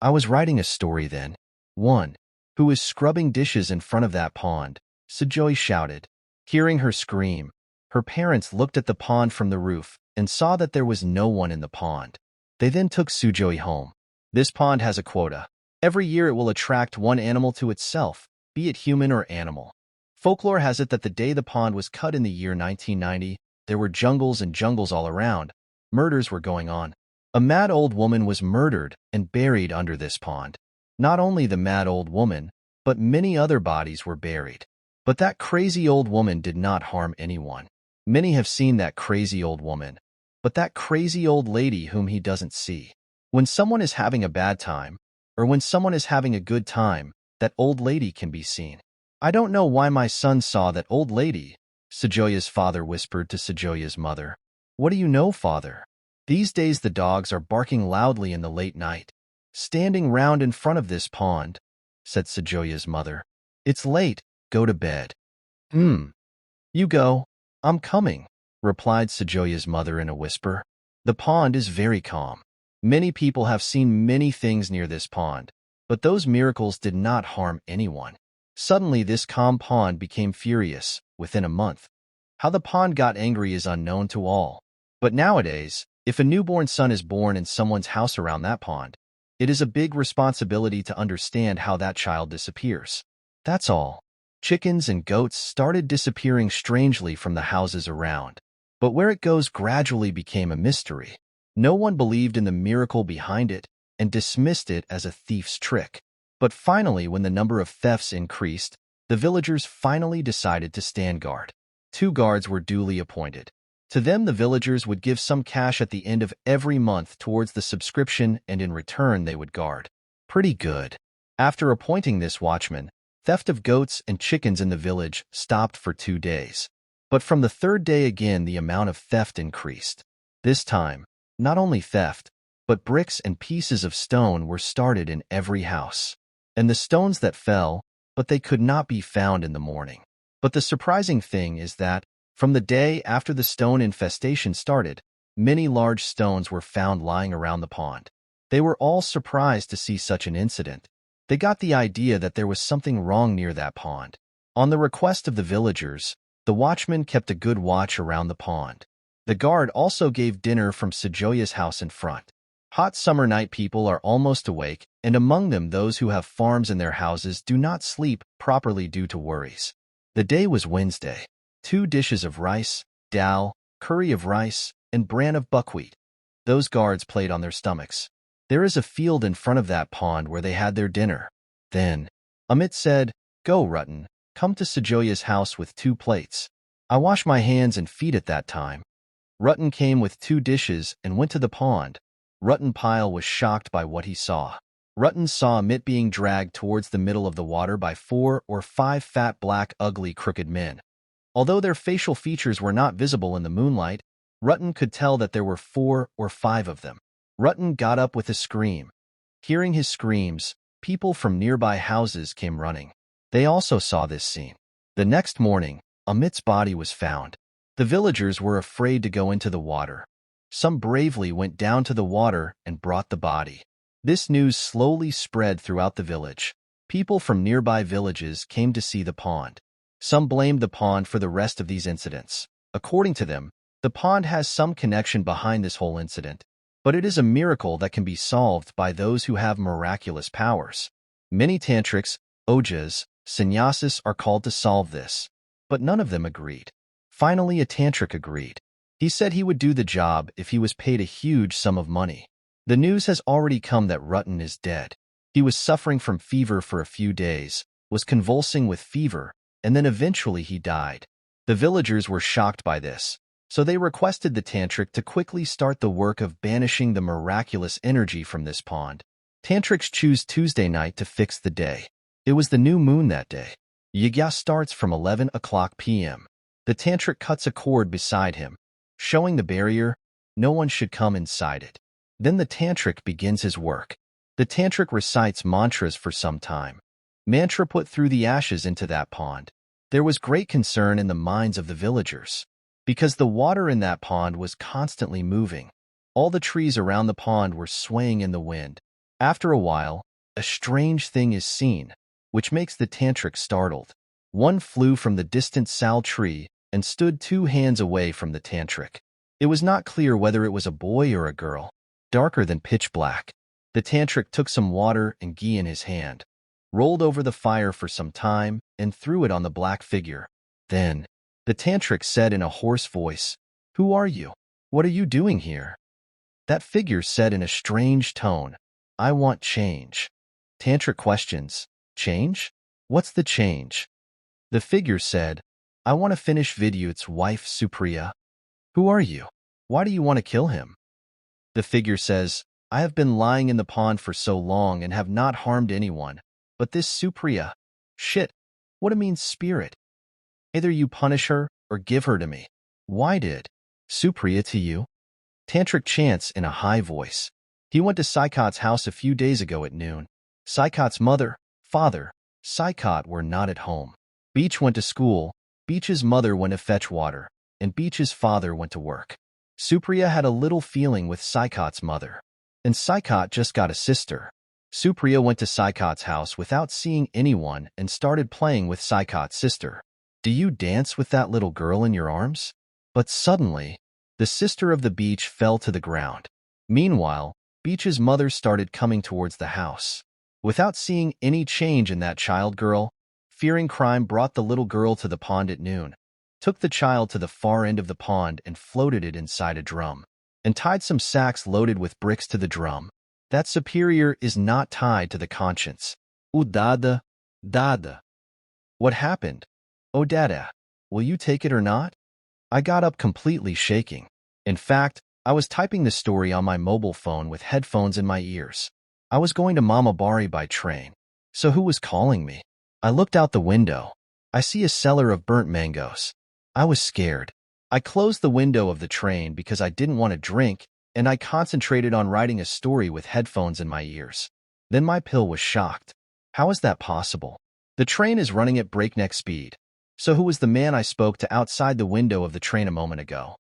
I was writing a story then. One, who is scrubbing dishes in front of that pond? Sujoy shouted. Hearing her scream, her parents looked at the pond from the roof and saw that there was no one in the pond. They then took Sujoy home. This pond has a quota. Every year it will attract one animal to itself, be it human or animal. Folklore has it that the day the pond was cut in the year 1990, there were jungles and jungles all around. Murders were going on. A mad old woman was murdered and buried under this pond. Not only the mad old woman, but many other bodies were buried. But that crazy old woman did not harm anyone. Many have seen that crazy old woman, but that crazy old lady whom he doesn't see. When someone is having a bad time, or when someone is having a good time, that old lady can be seen. I don't know why my son saw that old lady, Sujoya's father whispered to Sujoya's mother. What do you know, father? These days the dogs are barking loudly in the late night. Standing round in front of this pond, said Sujoya's mother. It's late, go to bed. You go. I'm coming, replied Sujoya's mother in a whisper. The pond is very calm. Many people have seen many things near this pond, but those miracles did not harm anyone. Suddenly this calm pond became furious within a month. How the pond got angry is unknown to all. But nowadays, if a newborn son is born in someone's house around that pond, it is a big responsibility to understand how that child disappears. That's all. Chickens and goats started disappearing strangely from the houses around, but where it goes gradually became a mystery. No one believed in the miracle behind it and dismissed it as a thief's trick. But finally, when the number of thefts increased, the villagers finally decided to stand guard. 2 guards were duly appointed. To them, the villagers would give some cash at the end of every month towards the subscription, and in return they would guard. Pretty good. After appointing this watchman, theft of goats and chickens in the village stopped for 2 days. But from the 3rd day again the amount of theft increased. This time, not only theft, but bricks and pieces of stone were started in every house. And the stones that fell, but they could not be found in the morning. But the surprising thing is that, from the day after the stone infestation started, many large stones were found lying around the pond. They were all surprised to see such an incident. They got the idea that there was something wrong near that pond. On the request of the villagers, the watchman kept a good watch around the pond. The guard also gave dinner from Sujoya's house in front. Hot summer night people are almost awake, and among them those who have farms in their houses do not sleep properly due to worries. The day was Wednesday. 2 dishes of rice, dal, curry of rice, and bran of buckwheat. Those guards played on their stomachs. There is a field in front of that pond where they had their dinner. Then, Amit said, Go, Rutten, come to Sujoya's house with 2 plates. I wash my hands and feet at that time. Rutten came with 2 dishes and went to the pond. Rutten Pyle was shocked by what he saw. Rutten saw Amit being dragged towards the middle of the water by 4 or 5 fat, black, ugly, crooked men. Although their facial features were not visible in the moonlight, Rutten could tell that there were 4 or 5 of them. Rutten got up with a scream. Hearing his screams, people from nearby houses came running. They also saw this scene. The next morning, Amit's body was found. The villagers were afraid to go into the water. Some bravely went down to the water and brought the body. This news slowly spread throughout the village. People from nearby villages came to see the pond. Some blamed the pond for the rest of these incidents. According to them, the pond has some connection behind this whole incident, but it is a miracle that can be solved by those who have miraculous powers. Many tantrics, ojas, sannyasis are called to solve this, but none of them agreed. Finally, a tantric agreed. He said he would do the job if he was paid a huge sum of money. The news has already come that Rutten is dead. He was suffering from fever for a few days, was convulsing with fever, and then eventually he died. The villagers were shocked by this, so they requested the tantric to quickly start the work of banishing the miraculous energy from this pond. Tantrics choose Tuesday night to fix the day. It was the new moon that day. Yagya starts from 11 o'clock p.m. The tantric cuts a cord beside him, showing the barrier. No one should come inside it. Then the tantric begins his work. The tantric recites mantras for some time. Mantra put through the ashes into that pond. There was great concern in the minds of the villagers, because the water in that pond was constantly moving. All the trees around the pond were swaying in the wind. After a while, a strange thing is seen, which makes the tantric startled. One flew from the distant sal tree and stood 2 hands away from the tantric. It was not clear whether it was a boy or a girl, darker than pitch black. The tantric took some water and ghee in his hand, rolled over the fire for some time, and threw it on the black figure. Then, the tantric said in a hoarse voice, "Who are you? What are you doing here?" That figure said in a strange tone, "I want change." Tantric questions, "Change? What's the change?" The figure said, "I want to finish Vidyut's wife Supriya." "Who are you? Why do you want to kill him?" The figure says, "I have been lying in the pond for so long and have not harmed anyone, but this Supriya, shit, what a mean spirit. Either you punish her or give her to me." "Why did Supriya to you?" Tantric chants in a high voice. "He went to Saikat's house a few days ago at noon. Saikat's mother, father, Saikat were not at home. Beach went to school, Beach's mother went to fetch water, and Beach's father went to work. Supriya had a little feeling with Saikat's mother, and Saikat just got a sister. Supriya went to Saikat's house without seeing anyone and started playing with Saikat's sister. Do you dance with that little girl in your arms?" But suddenly, the sister of the Beach fell to the ground. Meanwhile, Beach's mother started coming towards the house. Without seeing any change in that child girl, fearing crime brought the little girl to the pond at noon, took the child to the far end of the pond and floated it inside a drum, and tied some sacks loaded with bricks to the drum. That superior is not tied to the conscience. "Oh, Dada, Dada. What happened? Oh, Dada, will you take it or not?" I got up completely shaking. In fact, I was typing the story on my mobile phone with headphones in my ears. I was going to Mamabari by train. So who was calling me? I looked out the window. I see a seller of burnt mangoes. I was scared. I closed the window of the train because I didn't want to drink, and I concentrated on writing a story with headphones in my ears. Then my pill was shocked. How is that possible? The train is running at breakneck speed. So who was the man I spoke to outside the window of the train a moment ago?